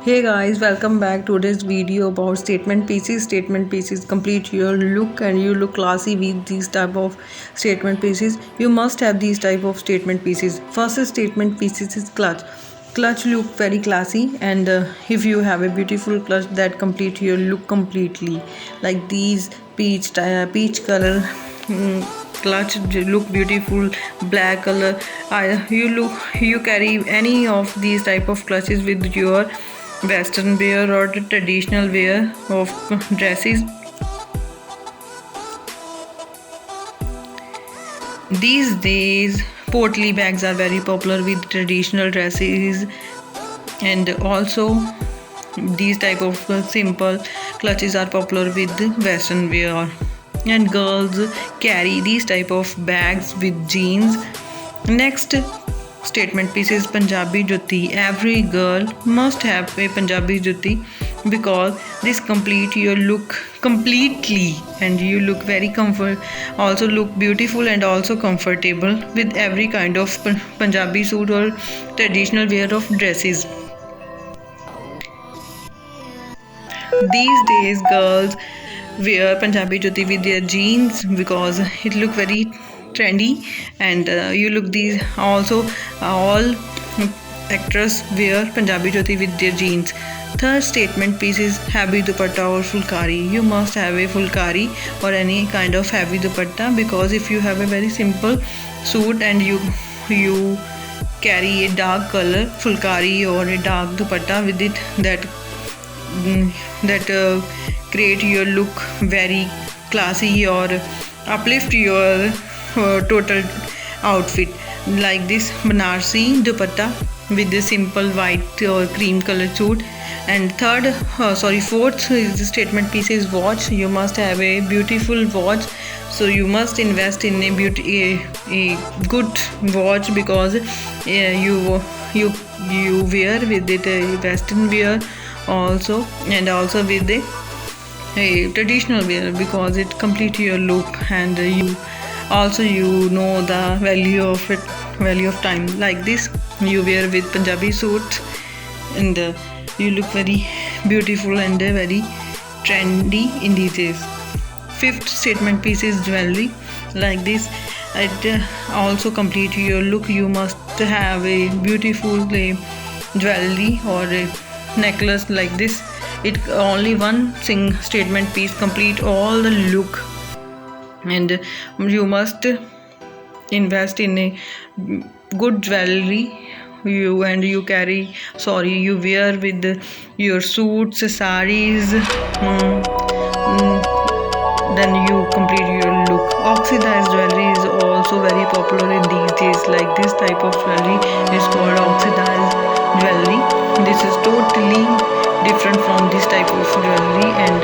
Hey guys, welcome back to this video about statement pieces. Statement pieces complete your look and you look classy with these type of statement pieces. You must have these type of statement pieces. First statement pieces is clutch. Clutch look very classy, and if you have a beautiful clutch that complete your look completely, like these peach color. Clutch look beautiful, black color. You carry any of these type of clutches with your western wear or the traditional wear of dresses. These days portly bags are very popular with traditional dresses, and also these type of simple clutches are popular with western wear, and girls carry these type of bags with jeans. Next statement piece is Punjabi Jutti. Every girl must have a Punjabi Jutti because this complete your look completely, and you look very comfort, also look beautiful and also comfortable with every kind of Punjabi suit or traditional wear of dresses. These days girls wear Punjabi Jutti with their jeans because it look very trendy, and you look these also all actors wear Punjabi Jutti with their jeans. Third statement piece is heavy dupatta or fulkari. You must have a fulkari or any kind of heavy dupatta, because if you have a very simple suit and you carry a dark color fulkari or a dark dupatta with it, that create your look very classy or uplift your total outfit, like this Banarsi dupatta with the simple white or cream color suit. And fourth is the statement piece is watch. You must have a beautiful watch, so you must invest in a good watch, because you wear with it a western wear also, and also with a traditional wear, because it complete your look, and you know the value of time. Like this you wear with Punjabi suits, and you look very beautiful and very trendy in these days. Fifth statement piece is jewelry. Like this it also complete your look. You must have a beautiful jewelry or a necklace like this. It only one statement piece complete all the look, and you must invest in a good jewelry. You wear with your suits, saris, then you complete your look. Oxidized jewelry is also very popular in these days. Like this type of jewelry is called oxidized jewelry. This is totally different from this type of jewelry, and